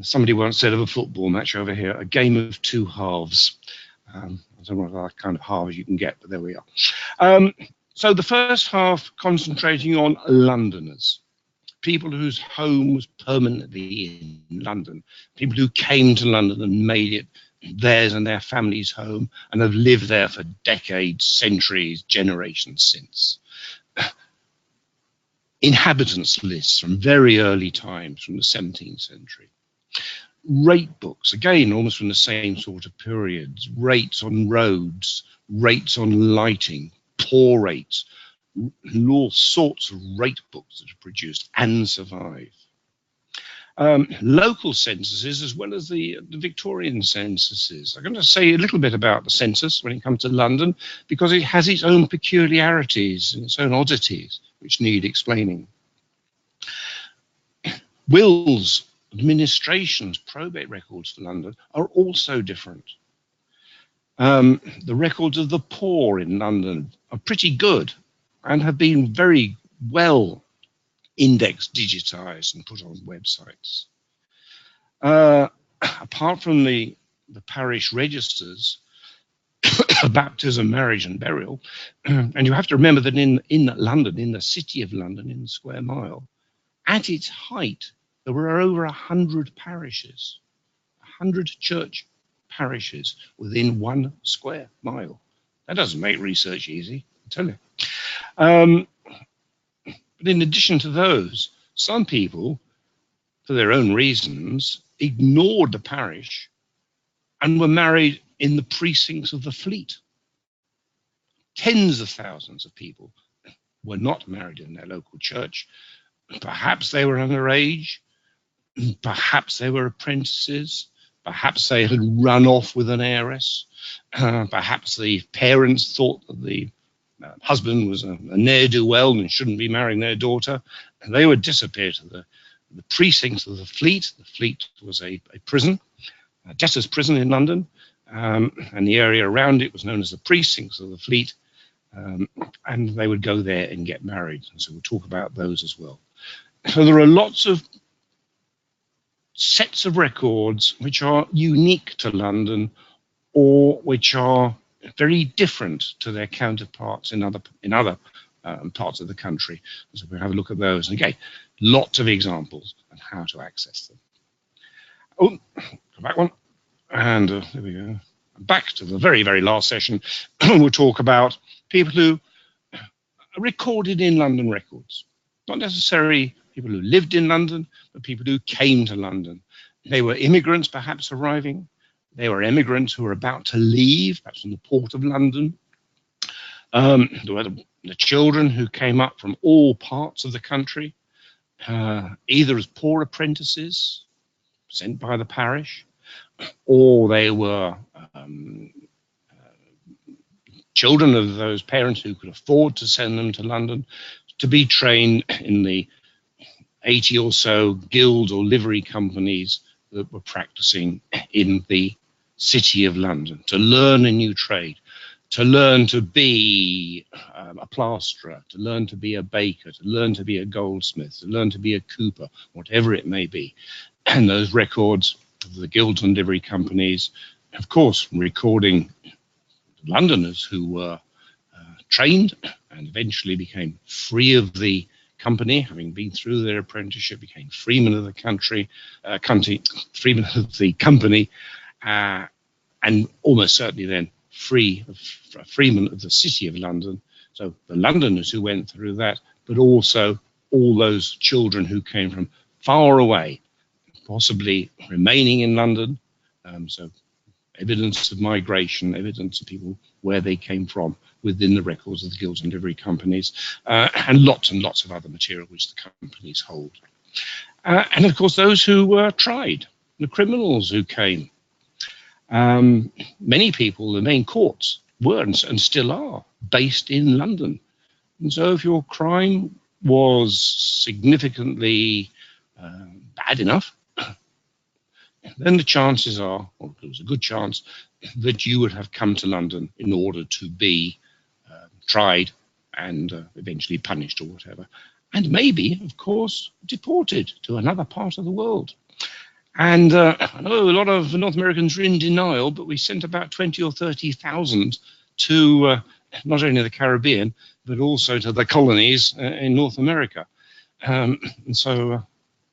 Somebody once said of a football match over here, a game of 2 halves. I don't know what kind of halves you can get, but there we are. So the first half concentrating on Londoners, people whose home was permanently in London, people who came to London and made it theirs and their family's home and have lived there for decades, centuries, generations since. Inhabitants lists from very early times, from the 17th century. Rate books, again, almost from the same sort of periods. Rates on roads, rates on lighting, poor rates, all sorts of rate books that are produced and survive. Local censuses as well as the Victorian censuses. I'm going to say a little bit about the census when it comes to London because it has its own peculiarities and its own oddities which need explaining. wills, administrations, probate records for London are also different. The records of the poor in London are pretty good and have been very well indexed, digitized, and put on websites. Apart from the parish registers, baptism, marriage, and burial, and you have to remember that in London, in the city of London, in the square mile, at its height, there were over 100 parishes, 100 church parishes within 1 square mile. That doesn't make research easy, I tell you. But in addition to those, some people, for their own reasons, ignored the parish and were married in the precincts of the Fleet. Tens of thousands of people were not married in their local church. Perhaps they were underage, perhaps they were apprentices, perhaps they had run off with an heiress, perhaps the parents thought that the husband was a ne'er-do-well and shouldn't be marrying their daughter, and they would disappear to the precincts of the Fleet. The Fleet was a prison, a debtor's prison in London, and the area around it was known as the precincts of the Fleet, and they would go there and get married. And so we'll talk about those as well. So there are lots of sets of records which are unique to London or which are very different to their counterparts in other parts of the country. So we'll have a look at those. And again, lots of examples on how to access them. Oh, go back one. And there we go. Back to the very, very last session. We'll talk about people who are recorded in London records. Not necessarily people who lived in London, but people who came to London. They were immigrants, perhaps arriving. They were immigrants who were about to leave, perhaps from the port of London. There were the children who came up from all parts of the country, either as poor apprentices sent by the parish, or they were children of those parents who could afford to send them to London to be trained in the 80 or so guild or livery companies that were practicing in the city of London, to learn a new trade, to learn to be a plasterer, to learn to be a baker, to learn to be a goldsmith, to learn to be a cooper, whatever it may be. And those records of the guilds and livery companies, of course, recording Londoners who were trained and eventually became free of the company, having been through their apprenticeship, became freemen of the freemen of the company, and almost certainly then freemen of the city of London. So the Londoners who went through that, but also all those children who came from far away, possibly remaining in London. So evidence of migration, evidence of people where they came from within the records of the guilds and livery companies, and lots of other material which the companies hold. And of course, those who were tried, the criminals who came. Many people, the main courts were and still are based in London. And so if your crime was significantly bad enough, then the chances are, or there was a good chance, that you would have come to London in order to be tried and eventually punished or whatever. And maybe, of course, deported to another part of the world. And I know a lot of North Americans are in denial, but we sent about 20 or 30,000 to not only the Caribbean, but also to the colonies in North America. And so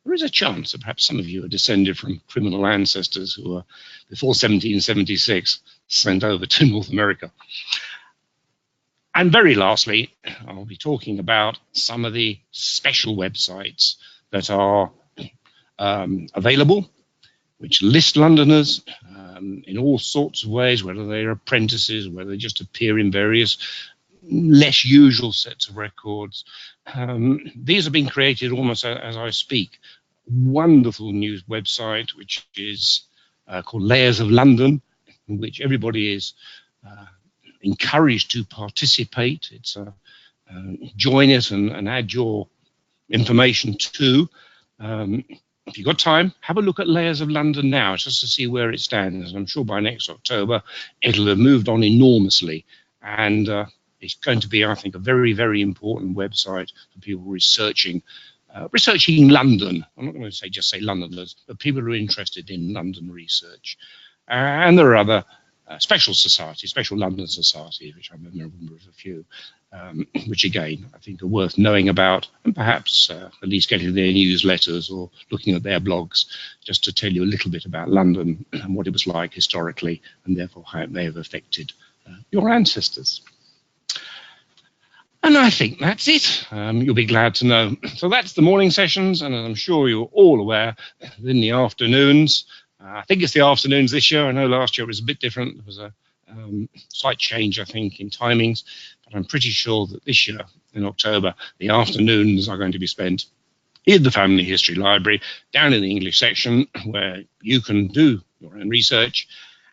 there is a chance that perhaps some of you are descended from criminal ancestors who were, before 1776, sent over to North America. And very lastly, I'll be talking about some of the special websites that are available, which list Londoners in all sorts of ways, whether they're apprentices, whether they just appear in various less usual sets of records. These have been created almost as I speak. Wonderful news website, which is called Layers of London, in which everybody is encouraged to participate. It's join it and add your information to. if you've got time, have a look at Layers of London now, just to see where it stands. And I'm sure by next October, it'll have moved on enormously. And it's going to be, I think, a very, very important website for people researching London. I'm not going to say just say Londoners, but people who are interested in London research. And there are other special societies, Special London Society, which I'm a member of a few, which again I think are worth knowing about, and perhaps at least getting their newsletters or looking at their blogs, just to tell you a little bit about London and what it was like historically, and therefore how it may have affected your ancestors. And I think that's it. You'll be glad to know. So that's the morning sessions, and as I'm sure you're all aware, in the afternoons. I think it's the afternoons this year. I know last year it was a bit different. There was a slight change, I think, in timings. But I'm pretty sure that this year, in October, the afternoons are going to be spent in the Family History Library, down in the English section, where you can do your own research.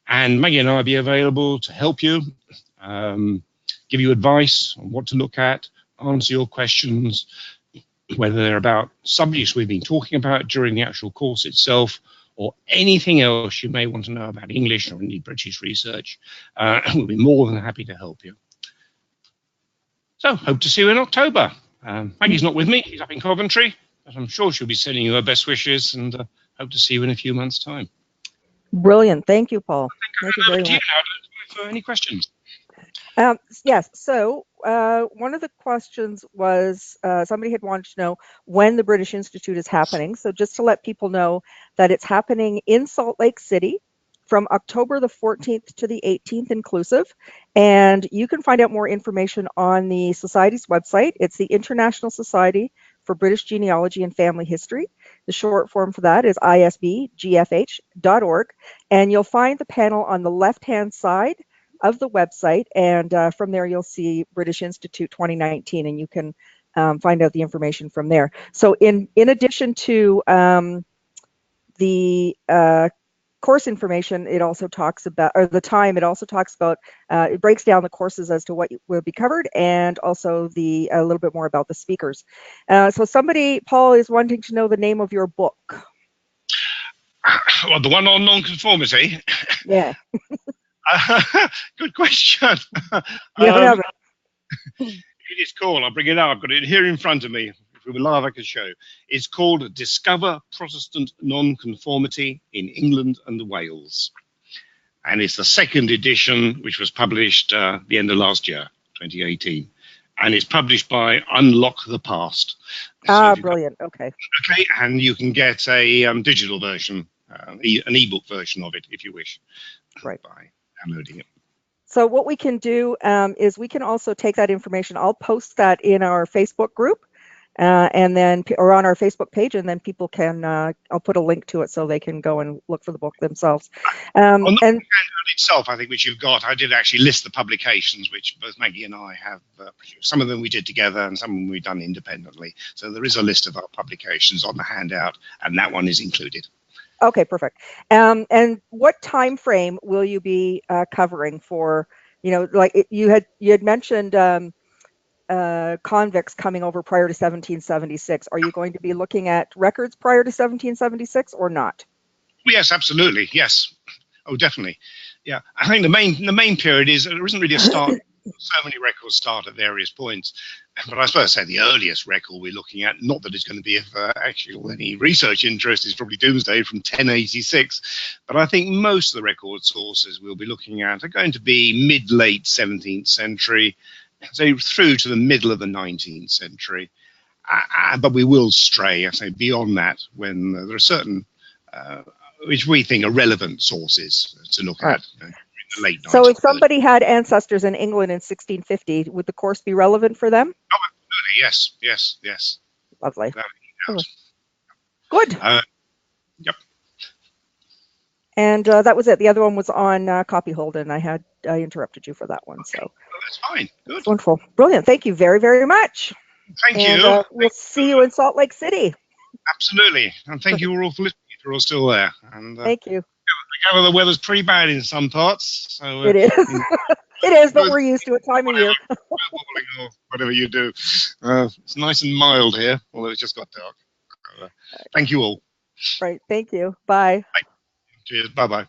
And Maggie and I will be available to help you, give you advice on what to look at, answer your questions, whether they're about subjects we've been talking about during the actual course itself, or anything else you may want to know about English or indeed British research. We'll be more than happy to help you. So, hope to see you in October. Maggie's not with me, she's up in Coventry, but I'm sure she'll be sending you her best wishes, and hope to see you in a few months' time. Brilliant. Thank you, Paul. Thank you very much. For any questions? Yes, so one of the questions was somebody had wanted to know when the British Institute is happening. So just to let people know that it's happening in Salt Lake City from October the 14th to the 18th inclusive. And you can find out more information on the Society's website. It's the International Society for British Genealogy and Family History. The short form for that is isbgfh.org. And you'll find the panel on the left-hand side of the website, and from there you'll see British Institute 2019, and you can find out the information from there. So in addition to the course information, it also talks about, or the time, it also talks about, it breaks down the courses as to what will be covered, and also a little bit more about the speakers. So somebody, Paul, is wanting to know the name of your book. Well, the one on nonconformity? Yeah. Good question. You don't have it. It is called, I'll bring it out, I've got it here in front of me. If we were live, I could show. It's called Discover Protestant Nonconformity in England and Wales. And it's the second edition, which was published the end of last year, 2018. And it's published by Unlock the Past. So brilliant. Okay. Okay, and you can get a digital version, an ebook version of it, if you wish. Right. By downloading it. So what we can do is we can also take that information. I'll post that in our Facebook group, and then, or on our Facebook page, and then people can. I'll put a link to it so they can go and look for the book themselves. On the handout itself, I think, which you've got, I did actually list the publications which both Maggie and I have produced. Some of them we did together, and some of them we've done independently. So there is a list of our publications on the handout, and that one is included. Okay, perfect. And what time frame will you be covering for? You know, like you had mentioned convicts coming over prior to 1776. Are you going to be looking at records prior to 1776 or not? Yes, absolutely. Yes. Oh, definitely. Yeah. I think the main period is there isn't really a start. So many records start at various points. But I suppose say the earliest record we're looking at, not that it's going to be of actual any research interest, is probably Domesday from 1086. But I think most of the record sources we'll be looking at are going to be mid-late 17th century, say through to the middle of the 19th century. But we will stray, I say, beyond that when there are certain, which we think are relevant sources to look at. The late 19th. So if somebody had ancestors in England in 1650, would the course be relevant for them? Oh, absolutely. Yes. Lovely. Good. Yep. And that was it. The other one was on Copyhold, and I interrupted you for that one. Okay. So that's fine. Good. That's wonderful. Brilliant. Thank you very, very much. Thank you. We'll see you in Salt Lake City. Absolutely. And thank you all for listening if you're all still there. And thank you. The weather's pretty bad in some parts. So, it is. It is, but we're used to it. Time of year. Whatever you do. It's nice and mild here, although it's just got dark. Thank you all. Right. Thank you. Bye. Cheers. Bye bye.